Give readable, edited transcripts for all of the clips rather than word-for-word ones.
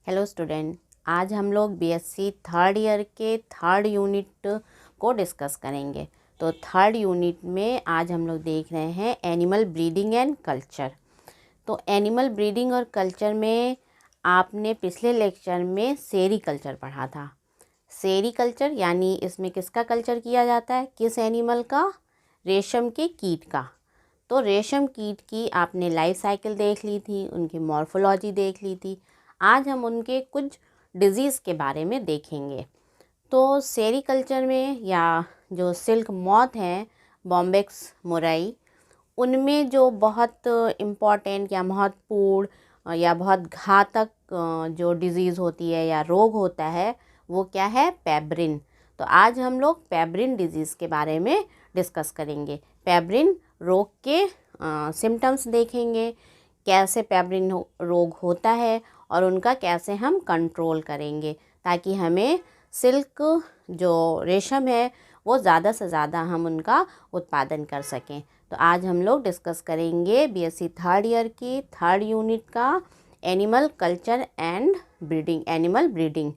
Hello student, आज हम लोग बीएससी थर्ड ईयर के थर्ड यूनिट को डिस्कस करेंगे। तो थर्ड यूनिट में आज हम लोग देख रहे हैं एनिमल ब्रीडिंग एंड कल्चर। तो एनिमल ब्रीडिंग और कल्चर में आपने पिछले लेक्चर में सेरीकल्चर पढ़ा था। सेरीकल्चर यानी इसमें किसका कल्चर किया जाता है, किस एनिमल का? रेशम के कीट का। तो रेशम कीट की आपने लाइफ साइकिल देख ली थी, उनकी मॉर्फोलॉजी देख ली थी। आज हम उनके कुछ डिजीज़ के बारे में देखेंगे। तो सेरीकल्चर में या जो सिल्क मॉथ हैं, बॉम्बेक्स मोराई, उनमें जो बहुत इम्पॉर्टेंट या महत्वपूर्ण या बहुत घातक जो डिज़ीज़ होती है या रोग होता है वो क्या है? पेब्रिन। तो आज हम लोग पेब्रिन डिज़ीज़ के बारे में डिस्कस करेंगे। पेब्रिन रोग के सिम्टम्स देखेंगे, कैसे पेब्रिन रोग होता है और उनका कैसे हम कंट्रोल करेंगे ताकि हमें सिल्क जो रेशम है वो ज़्यादा से ज़्यादा हम उनका उत्पादन कर सकें। तो आज हम लोग डिस्कस करेंगे बीएससी थर्ड ईयर की थर्ड यूनिट का animal culture and breeding, animal breeding.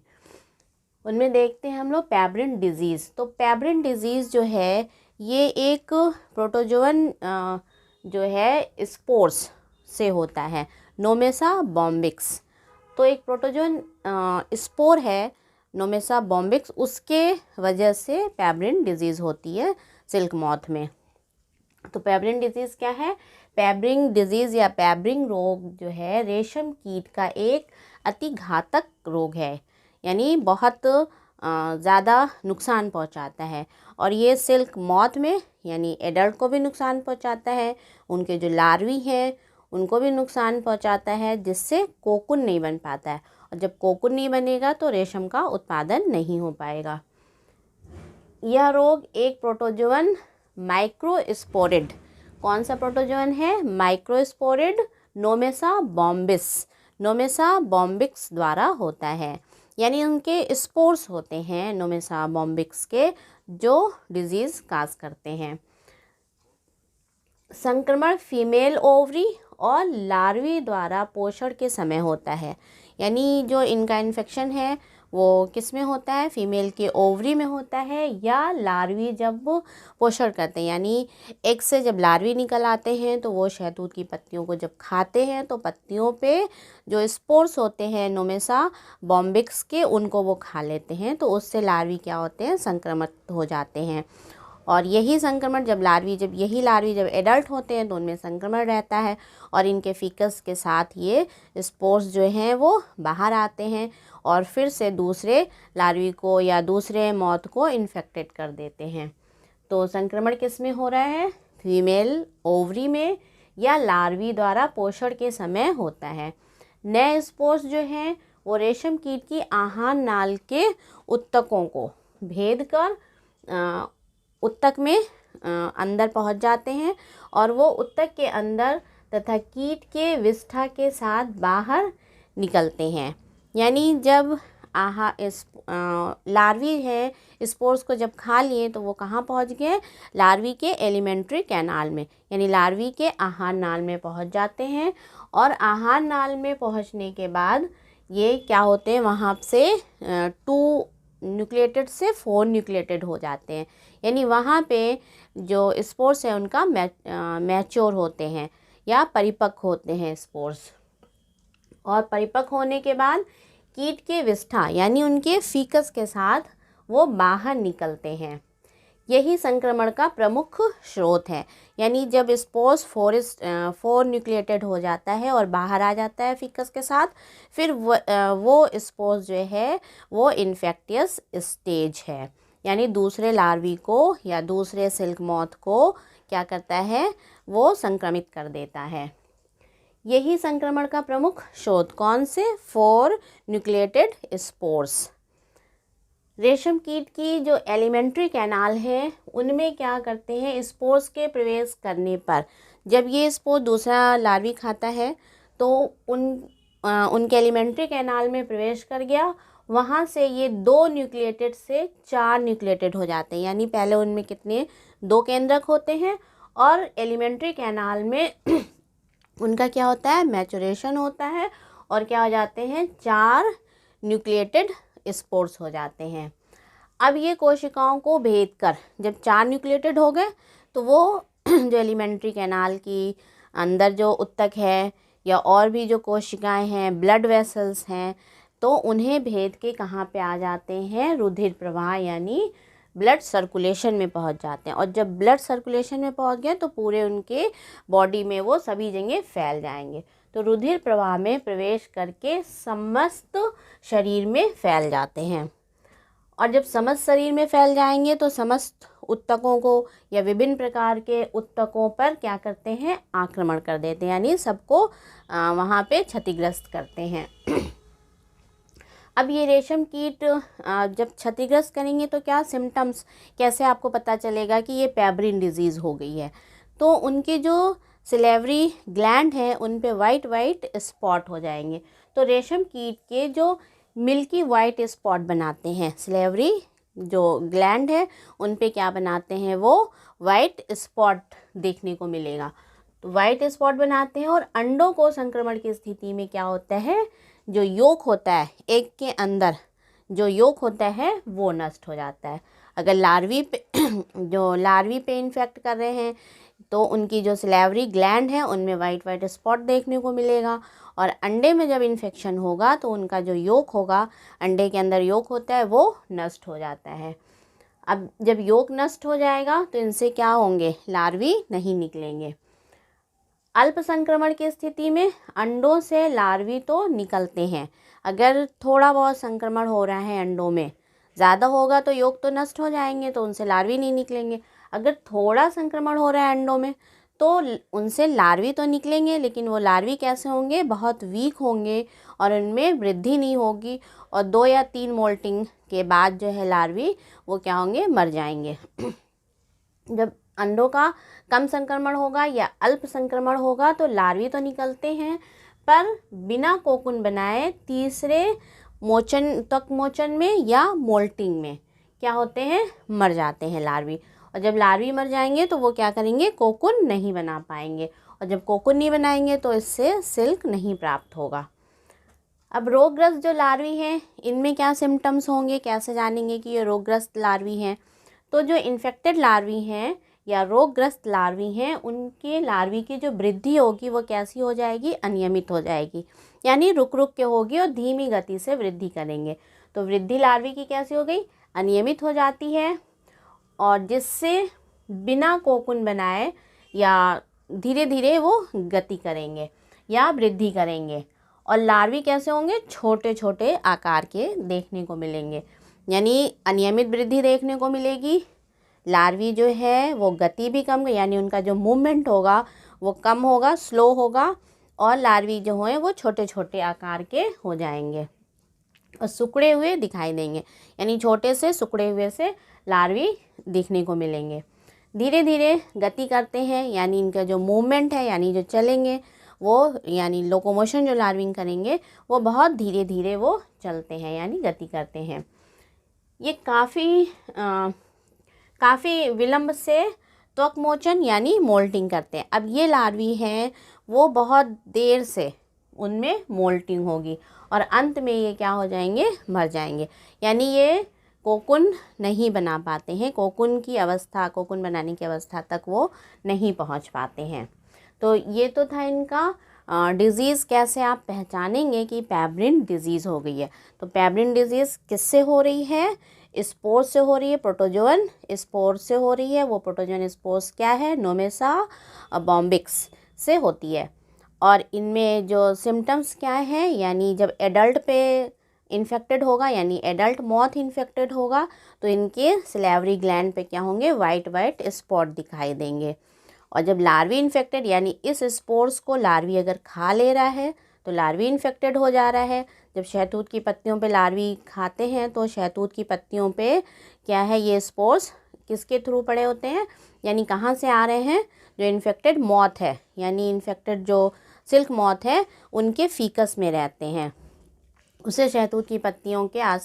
उनमें देखते हैं हम लोग पेब्रिन डिज़ीज़। तो पेब्रिन डिज़ीज़ जो है ये एक प्रोटोजोअन जो है स्पोर्स से होता है, नोमेसा बॉम्बिक्स। तो एक प्रोटोजोन स्पोर है नोमेसा बॉम्बिक्स, उसके वजह से पेब्रिन डिजीज़ होती है सिल्क मॉथ में। तो पेब्रिन डिजीज़ क्या है? पेब्रिन डिजीज़ या पेब्रिन रोग जो है रेशम कीट का एक अति घातक रोग है, यानी बहुत ज़्यादा नुकसान पहुंचाता है। और ये सिल्क मॉथ में यानी एडल्ट को भी नुकसान पहुंचाता है, उनके जो लार्वी हैं उनको भी नुकसान पहुंचाता है, जिससे कोकून नहीं बन पाता है। और जब कोकून नहीं बनेगा तो रेशम का उत्पादन नहीं हो पाएगा। यह रोग एक प्रोटोजोअन माइक्रोस्पोरिड, कौन सा प्रोटोजोअन है? माइक्रोस्पोरिड नोमेसा बॉम्बिक्स द्वारा होता है। यानी उनके स्पोर्स होते हैं नोमेसा बॉम्बिक्स के, जो डिजीज़ काज करते हैं। संक्रमण फीमेल ओवरी और लार्वी द्वारा पोषण के समय होता है। यानी जो इनका इन्फेक्शन है वो किस में होता है? फीमेल के ओवरी में होता है, या लार्वी जब पोषण करते हैं, यानी एग से जब लार्वी निकल आते हैं तो वो शहतूत की पत्तियों को जब खाते हैं तो पत्तियों पे जो स्पोर्स होते हैं नोमेसा बॉम्बिक्स के, उनको वो खा लेते हैं। तो उससे लार्वी क्या होते हैं? संक्रमित हो जाते हैं। और यही संक्रमण जब यही लार्वी जब एडल्ट होते हैं तो उनमें संक्रमण रहता है और इनके फीकस के साथ ये स्पोर्स जो हैं वो बाहर आते हैं और फिर से दूसरे लार्वी को या दूसरे मॉथ को इन्फेक्टेड कर देते हैं। तो संक्रमण किस में हो रहा है? फीमेल ओवरी में या लार्वी द्वारा पोषण के समय होता है। नए स्पोर्स जो हैं वो रेशम कीट की आहार नाल के उत्तकों को भेद कर उत्तक में अंदर पहुंच जाते हैं और वो उत्तक के अंदर तथा कीट के विष्ठा के साथ बाहर निकलते हैं। यानी जब लार्वी है स्पोर्स को जब खा लिए तो वो कहाँ पहुंच गए? लार्वी के एलिमेंट्री कैनाल में, यानी लार्वी के आहार नाल में पहुंच जाते हैं। और आहार नाल में पहुंचने के बाद ये क्या होते हैं? वहाँ से 2 न्यूक्लिएटेड से 4 न्यूक्लिएटेड हो जाते हैं। यानी वहाँ पे जो स्पोर्स है उनका मैच्योर होते हैं या परिपक्व होते हैं स्पोर्स। और परिपक्व होने के बाद कीट के विष्ठा यानी उनके फीकस के साथ वो बाहर निकलते हैं। यही संक्रमण का प्रमुख स्रोत है। यानी जब स्पोर्स 4 न्यूक्लिएटेड हो जाता है और बाहर आ जाता है फीकस के साथ, फिर वो स्पोर्स जो है वो इन्फेक्टियस स्टेज है, यानी दूसरे लार्वी को या दूसरे सिल्क मॉथ को क्या करता है? वो संक्रमित कर देता है। यही संक्रमण का प्रमुख स्रोत कौन से? 4 न्यूक्लिएटेड स्पोर्स। रेशम कीट की जो एलिमेंट्री कैनाल है उनमें क्या करते हैं? स्पोर्स के प्रवेश करने पर जब ये स्पोर दूसरा लार्वी खाता है तो उनके एलिमेंट्री कैनाल में प्रवेश कर गया, वहाँ से ये 2 न्यूक्लिएटेड से 4 न्यूक्लिएटेड हो जाते हैं। यानी पहले उनमें कितने? 2 केंद्रक होते हैं और एलिमेंट्री कैनाल में उनका क्या होता है? मैचुरेशन होता है और क्या हो जाते हैं, 4 न्यूक्लिएटेड स्पोर्स हो जाते हैं। अब ये कोशिकाओं को भेद कर जब 4 न्यूक्लिएटेड हो गए तो वो जो एलिमेंट्री कैनाल की अंदर जो उत्तक है या और भी जो कोशिकाएं हैं, ब्लड वेसल्स हैं, तो उन्हें भेद के कहाँ पे आ जाते हैं, रुधिर प्रवाह यानी ब्लड सर्कुलेशन में पहुंच जाते हैं। और जब ब्लड सर्कुलेशन में पहुंच गए तो पूरे उनके बॉडी में वो सभी जगह फैल जाएंगे। तो रुधिर प्रवाह में प्रवेश करके समस्त शरीर में फैल जाते हैं। और जब समस्त शरीर में फैल जाएंगे तो समस्त उत्तकों को या विभिन्न प्रकार के उत्तकों पर क्या करते हैं, आक्रमण कर देते हैं, यानी सबको वहाँ पे क्षतिग्रस्त करते हैं। अब ये रेशम कीट जब क्षतिग्रस्त करेंगे तो क्या सिम्टम्स, कैसे आपको पता चलेगा कि ये पेब्रिन डिजीज़ हो गई है। तो उनके जो सिलेवरी ग्लैंड हैं उन पे वाइट वाइट स्पॉट हो जाएंगे। तो रेशम कीट के जो मिल्की वाइट स्पॉट बनाते हैं, सिलेवरी जो ग्लैंड है उन पे क्या बनाते हैं, वो वाइट स्पॉट देखने को मिलेगा। तो वाइट स्पॉट बनाते हैं। और अंडों को संक्रमण की स्थिति में क्या होता है, जो योक होता है एग के अंदर, जो योक होता है वो नष्ट हो जाता है। अगर लार्वी पे जो लार्वी पे इन्फेक्ट कर रहे हैं तो उनकी जो सिलेवरी ग्लैंड है उनमें वाइट वाइट स्पॉट देखने को मिलेगा। और अंडे में जब इन्फेक्शन होगा तो उनका जो योक होगा, अंडे के अंदर योक होता है, वो नष्ट हो जाता है। अब जब योक नष्ट हो जाएगा तो इनसे क्या होंगे, लार्वी नहीं निकलेंगे। अल्प संक्रमण की स्थिति में अंडों से लार्वी तो निकलते हैं। अगर थोड़ा बहुत संक्रमण हो रहा है अंडों में, ज़्यादा होगा तो योक तो नष्ट हो जाएंगे, तो उनसे लार्वी नहीं निकलेंगे। अगर थोड़ा संक्रमण हो रहा है अंडों में तो उनसे लार्वी तो निकलेंगे, लेकिन वो लार्वी कैसे होंगे, बहुत वीक होंगे और उनमें वृद्धि नहीं होगी। और 2 या 3 मोल्टिंग के बाद जो है लार्वी वो क्या होंगे, मर जाएंगे। जब अंडों का कम संक्रमण होगा या अल्प संक्रमण होगा तो लार्वी तो निकलते हैं, पर बिना कोकुन बनाए तीसरे मोचन तक मोचन में या मोल्टिंग में क्या होते हैं, मर जाते हैं लार्वी। और जब लार्वी मर जाएंगे तो वो क्या करेंगे, कोकुन नहीं बना पाएंगे। और जब कोकुन नहीं बनाएंगे तो इससे सिल्क नहीं प्राप्त होगा। अब रोगग्रस्त जो लार्वी हैं इनमें क्या सिम्टम्स होंगे, कैसे जानेंगे कि ये रोगग्रस्त लार्वी हैं। तो जो इन्फेक्टेड लार्वी हैं या रोगग्रस्त लार्वी हैं, उनके लार्वी की जो वृद्धि होगी वो कैसी हो जाएगी, अनियमित हो जाएगी, यानी रुक रुक के होगी और धीमी गति से वृद्धि करेंगे। तो वृद्धि लार्वी की कैसी हो गई, अनियमित हो जाती है, और जिससे बिना कोकुन बनाए या धीरे धीरे वो गति करेंगे या वृद्धि करेंगे। और लार्वी कैसे होंगे, छोटे छोटे आकार के देखने को मिलेंगे, यानी अनियमित वृद्धि देखने को मिलेगी। लार्वी जो है वो गति भी कम, यानी उनका जो मूवमेंट होगा वो कम होगा, स्लो होगा। और लार्वी जो हैं वो छोटे छोटे आकार के हो जाएंगे और सिकुड़े हुए दिखाई देंगे, यानी छोटे से सिकुड़े हुए से लार्वी दिखने को मिलेंगे। धीरे धीरे गति करते हैं, यानी इनका जो मूवमेंट है, यानी जो चलेंगे वो, यानी लोकोमोशन जो लार्विंग करेंगे वो बहुत धीरे धीरे वो चलते हैं, यानी गति करते हैं। ये काफ़ी विलंब से त्वक मोचन यानी मोल्टिंग करते हैं। अब ये लार्वी हैं वो बहुत देर से उनमें मोल्टिंग होगी और अंत में ये क्या हो जाएंगे, मर जाएंगे, यानी ये कोकुन नहीं बना पाते हैं, कोकुन बनाने की अवस्था तक वो नहीं पहुंच पाते हैं। तो ये तो था इनका डिज़ीज़, कैसे आप पहचानेंगे कि पेब्रिन डिज़ीज़ हो गई है। तो पेब्रिन डिज़ीज़ किससे हो रही है, स्पोर से हो रही है, प्रोटोजोअन स्पोर से हो रही है। वो प्रोटोजोअन स्पोर्स क्या है, नोमेसा बॉम्बिक्स से होती है। और इनमें जो सिम्टम्स क्या है, यानी जब एडल्ट पे इन्फेक्टेड होगा, यानी एडल्ट मॉथ इन्फेक्टेड होगा तो इनके सिलेवरी ग्लैंड पे क्या होंगे, वाइट वाइट स्पॉट दिखाई देंगे। और जब लार्वी इन्फेक्टेड, यानी इस स्पोर्स को लार्वी अगर खा ले रहा है तो लार्वी इन्फेक्टेड हो जा रहा है। जब शहतूत की पत्तियों पे लार्वी खाते हैं तो शहतूत की पत्तियों पे क्या है, ये स्पोर्स किसके थ्रू पड़े होते हैं, यानी कहाँ से आ रहे हैं, जो इन्फेक्टेड मॉथ है, यानी इन्फेक्टेड जो सिल्क मॉथ है उनके फीकस में रहते हैं। उसे शहतूत की पत्तियों के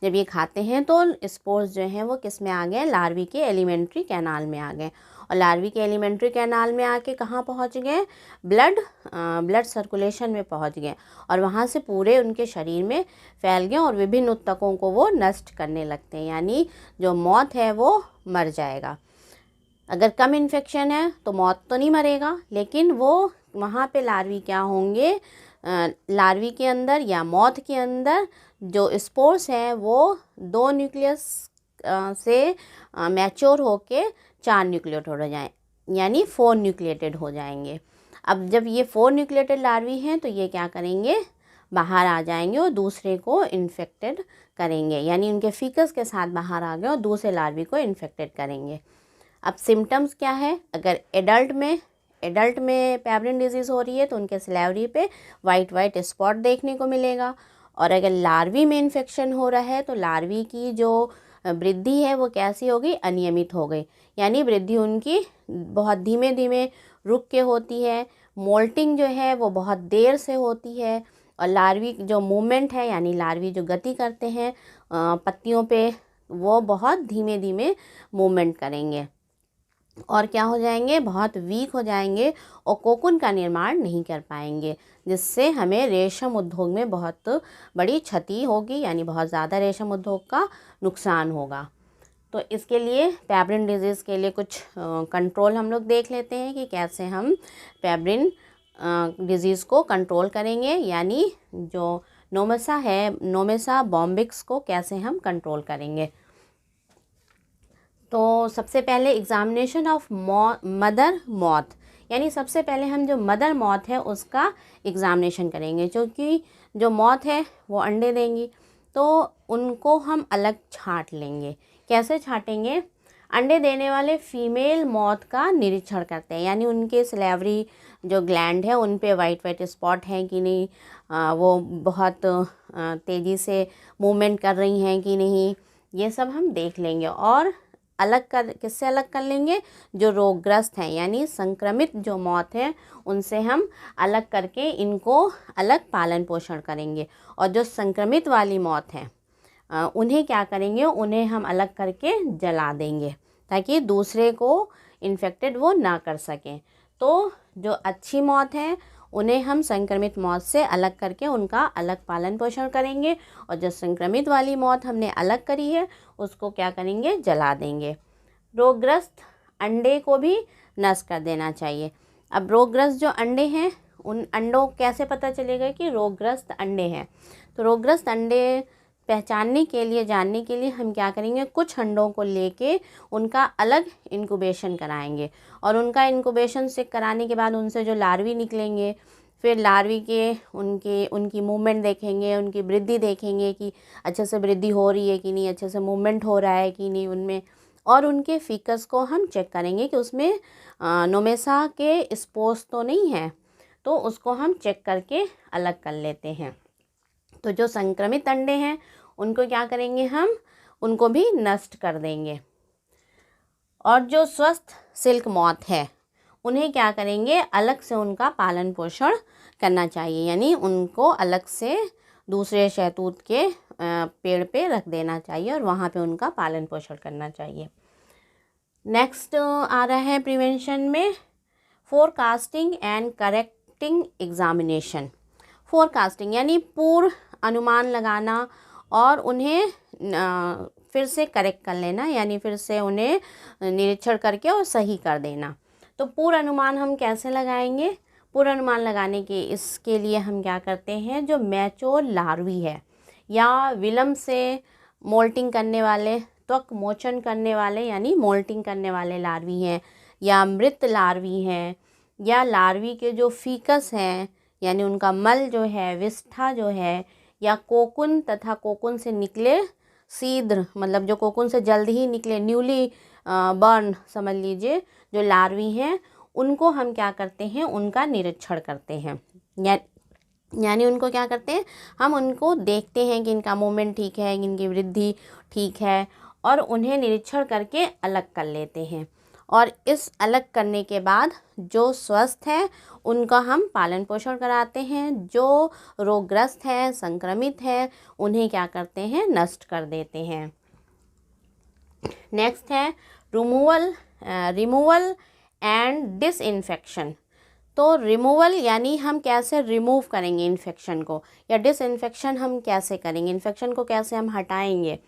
जब ये खाते हैं तो स्पोर्स जो हैं वो किस में आ गए, लार्वी के एलिमेंट्री कैनाल में आ गए। और लार्वी के एलिमेंट्री कैनाल में आके कहाँ पहुँच गए, ब्लड सर्कुलेशन में पहुँच गए और वहाँ से पूरे उनके शरीर में फैल गए और विभिन्न ऊतकों को वो नष्ट करने लगते हैं, यानी जो मॉथ है वो मर जाएगा। अगर कम इन्फेक्शन है तो मॉथ तो नहीं मरेगा, लेकिन वो वहाँ पे लार्वी क्या होंगे, लार्वी के अंदर या मॉथ के अंदर जो स्पोर्स हैं वो 2 न्यूक्लियस से मैच्योर होके 4 न्यूक्लिएटेड हो जाएं, यानी 4 न्यूक्लिएटेड हो जाएंगे। अब जब ये 4 न्यूक्लिएटेड लार्वी हैं तो ये क्या करेंगे, बाहर आ जाएंगे और दूसरे को इन्फेक्टेड करेंगे, यानी उनके फीकस के साथ बाहर आ गए और दूसरे लार्वी को इन्फेक्टेड करेंगे। अब सिम्टम्स क्या है, अगर एडल्ट में पेब्रिन डिजीज़ हो रही है तो उनके सिलेवरी पे वाइट स्पॉट देखने को मिलेगा। और अगर लार्वी में इन्फेक्शन हो रहा है तो लार्वी की जो वृद्धि है वो कैसी हो गई, अनियमित हो गई, यानी वृद्धि उनकी बहुत धीमे धीमे रुक के होती है। मोल्टिंग जो है वो बहुत देर से होती है और लार्वी जो मूवमेंट है, यानी लार्वी जो गति करते हैं पत्तियों पे, वो बहुत धीमे धीमे मूवमेंट करेंगे और क्या हो जाएंगे, बहुत वीक हो जाएंगे और कोकून का निर्माण नहीं कर पाएंगे, जिससे हमें रेशम उद्योग में बहुत बड़ी क्षति होगी, यानी बहुत ज़्यादा रेशम उद्योग का नुकसान होगा। तो इसके लिए पेब्रिन डिजीज़ के लिए कुछ कंट्रोल हम लोग देख लेते हैं कि कैसे हम पेब्रिन डिजीज़ को कंट्रोल करेंगे, यानी जो नोमेसा है, नोमेसा बॉम्बिक्स को कैसे हम कंट्रोल करेंगे। तो सबसे पहले एग्जामिनेशन ऑफ मदर मॉथ, यानी सबसे पहले हम जो मदर मॉथ है उसका एग्जामिनेशन करेंगे, क्योंकि जो मॉथ है वो अंडे देंगी तो उनको हम अलग छांट लेंगे। कैसे छांटेंगे, अंडे देने वाले फीमेल मॉथ का निरीक्षण करते हैं, यानी उनके सिलेवरी जो ग्लैंड है उन पे वाइट स्पॉट हैं कि नहीं, वो बहुत तेज़ी से मूवमेंट कर रही हैं कि नहीं, ये सब हम देख लेंगे। और किससे अलग कर लेंगे, जो रोगग्रस्त हैं, यानी संक्रमित जो मॉथ है उनसे हम अलग करके इनको अलग पालन पोषण करेंगे। और जो संक्रमित वाली मॉथ हैं उन्हें क्या करेंगे, उन्हें हम अलग करके जला देंगे ताकि दूसरे को इन्फेक्टेड वो ना कर सकें। तो जो अच्छी मॉथ है उन्हें हम संक्रमित मौत से अलग करके उनका अलग पालन पोषण करेंगे और जो संक्रमित वाली मौत हमने अलग करी है उसको क्या करेंगे, जला देंगे। रोगग्रस्त अंडे को भी नष्ट कर देना चाहिए। अब रोगग्रस्त जो अंडे हैं उन अंडों कैसे पता चलेगा कि रोगग्रस्त अंडे हैं, तो रोगग्रस्त अंडे पहचानने के लिए, जानने के लिए हम क्या करेंगे, कुछ अंडों को लेके उनका अलग इंक्यूबेशन कराएंगे और उनका इंक्यूबेशन से कराने के बाद उनसे जो लार्वी निकलेंगे, फिर लार्वी के उनकी मूवमेंट देखेंगे, उनकी वृद्धि देखेंगे कि अच्छे से वृद्धि हो रही है कि नहीं, अच्छे से मूवमेंट हो रहा है कि नहीं उनमें, और उनके फीकस को हम चेक करेंगे कि उसमें नोमेसा के स्पोर्स तो नहीं है, तो उसको हम चेक करके अलग कर लेते हैं। तो जो संक्रमित अंडे हैं उनको क्या करेंगे, हम उनको भी नष्ट कर देंगे। और जो स्वस्थ सिल्क मॉथ है उन्हें क्या करेंगे, अलग से उनका पालन पोषण करना चाहिए, यानी उनको अलग से दूसरे शहतूत के पेड़ पे रख देना चाहिए और वहाँ पे उनका पालन पोषण करना चाहिए। नेक्स्ट आ रहा है प्रिवेंशन में forecasting and correcting examination. Forecasting यानी पूर्व अनुमान लगाना और उन्हें फिर से करेक्ट कर लेना, यानी फिर से उन्हें निरीक्षण करके और सही कर देना। तो पूर्व अनुमान हम कैसे लगाएंगे, पूर्व अनुमान लगाने के इसके लिए हम क्या करते हैं, जो मैच्योर लार्वी है या विलंब से मोल्टिंग करने वाले, त्वक मोचन करने वाले यानी मोल्टिंग करने वाले लार्वी हैं, या मृत लार्वी हैं, या लार्वी के जो फीकस हैं यानी उनका मल जो है, विष्ठा जो है, या कोकुन तथा कोकुन से निकले सीद्र, मतलब जो कोकुन से जल्द ही निकले न्यूली बर्न समझ लीजिए, जो लार्वी हैं उनको हम क्या करते हैं, उनका निरीक्षण करते हैं। यानी उनको क्या करते हैं, हम उनको देखते हैं कि इनका मूवमेंट ठीक है, इनकी वृद्धि ठीक है, और उन्हें निरीक्षण करके अलग कर लेते हैं। और इस अलग करने के बाद जो स्वस्थ है उनका हम पालन पोषण कराते हैं, जो रोगग्रस्त है, संक्रमित है, उन्हें क्या करते हैं, नष्ट कर देते हैं। नेक्स्ट है रिमूवल एंड डिसइंफेक्शन। तो रिमूवल यानी हम कैसे रिमूव करेंगे इन्फेक्शन को, या डिसइंफेक्शन हम कैसे करेंगे, इन्फेक्शन को कैसे हम हटाएंगे।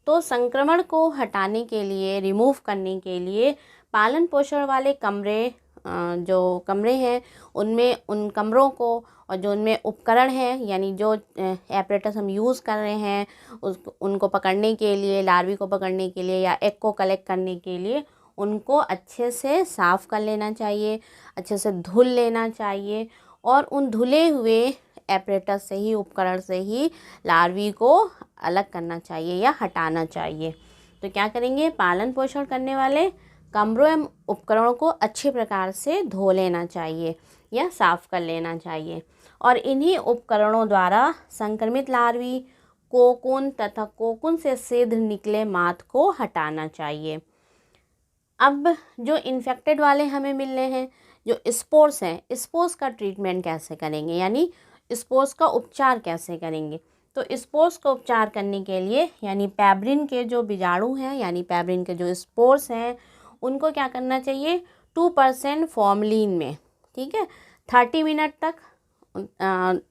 तो संक्रमण को हटाने के लिए, रिमूव करने के लिए पालन पोषण वाले कमरे, जो कमरे हैं उनमें, उन कमरों को, और जो उनमें उपकरण हैं यानी जो एपरेटस हम यूज़ कर रहे हैं उनको पकड़ने के लिए, लार्वी को पकड़ने के लिए या एग को कलेक्ट करने के लिए, उनको अच्छे से साफ़ कर लेना चाहिए, अच्छे से धुल लेना चाहिए, और उन धुले हुए एपरेटस से ही, उपकरण से ही लार्वी को अलग करना चाहिए या हटाना चाहिए। तो क्या करेंगे, पालन पोषण करने वाले कमरों एवं उपकरणों को अच्छे प्रकार से धो लेना चाहिए या साफ़ कर लेना चाहिए, और इन्हीं उपकरणों द्वारा संक्रमित लार्वी, कोकून तथा कोकून से शीघ्र निकले माथ को हटाना चाहिए। अब जो इन्फेक्टेड वाले हमें मिल रहे हैं, जो स्पोर्स हैं, स्पोर्स का ट्रीटमेंट कैसे करेंगे, यानी स्पोर्स का उपचार कैसे करेंगे। तो स्पोर्स का उपचार करने के लिए, यानी पैब्रिन के जो बीजाणु हैं, यानी पैब्रिन के जो स्पोर्स हैं, उनको क्या करना चाहिए, 2% फॉर्मलिन में, ठीक है, 30 मिनट तक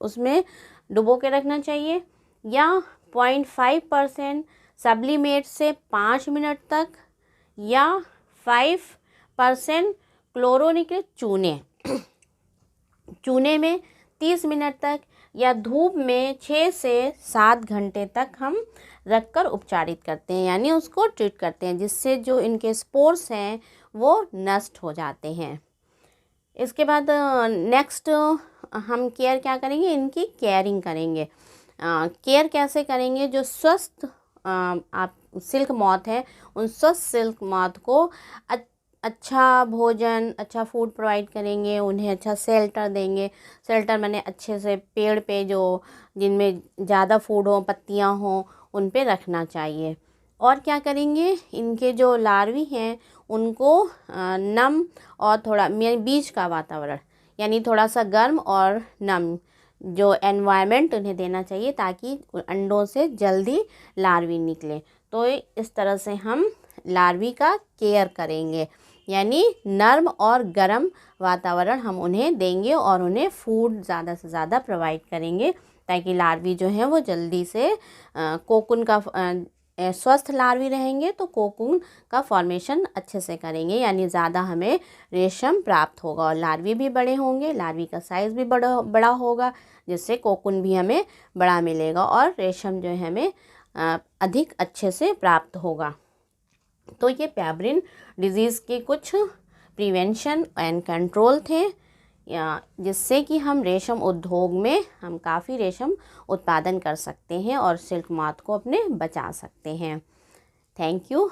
उसमें डुबो के रखना चाहिए, या 0.5% सब्लिमेट से 5 मिनट तक, या 5% क्लोरोनिक चूने में 30 मिनट तक, या धूप में 6 से 7 घंटे तक हम रखकर उपचारित करते हैं, यानी उसको ट्रीट करते हैं, जिससे जो इनके स्पोर्स हैं वो नष्ट हो जाते हैं। इसके बाद नेक्स्ट हम केयर क्या करेंगे, इनकी केयरिंग करेंगे। केयर कैसे करेंगे, जो स्वस्थ आप सिल्क मॉथ है, उन स्वस्थ सिल्क मॉथ को अच्छा भोजन, अच्छा फूड प्रोवाइड करेंगे, उन्हें अच्छा शेल्टर देंगे। शेल्टर माने अच्छे से पेड़ पे जो जिनमें ज़्यादा फूड हो, पत्तियां हों, उन पे रखना चाहिए। और क्या करेंगे, इनके जो लार्वी हैं उनको नम और थोड़ा बीच का वातावरण, यानी थोड़ा सा गर्म और नम जो एनवायरनमेंट उन्हें देना चाहिए, ताकि अंडों से जल्दी लार्वी निकले। तो इस तरह से हम लार्वी का केयर करेंगे, यानी नर्म और गर्म वातावरण हम उन्हें देंगे, और उन्हें फूड ज़्यादा से ज़्यादा प्रोवाइड करेंगे, ताकि लार्वी जो है वो जल्दी से कोकून का, स्वस्थ लार्वी रहेंगे तो कोकून का फॉर्मेशन अच्छे से करेंगे, यानी ज़्यादा हमें रेशम प्राप्त होगा, और लार्वी भी बड़े होंगे, लार्वी का साइज़ भी बड़ा होगा, जिससे कोकून भी हमें बड़ा मिलेगा, और रेशम जो है हमें अधिक अच्छे से प्राप्त होगा। तो ये पैब्रिन डिजीज़ के कुछ प्रिवेंशन एंड कंट्रोल थे, या जिससे कि हम रेशम उद्योग में हम काफ़ी रेशम उत्पादन कर सकते हैं और सिल्क मॉथ को अपने बचा सकते हैं। Thank you.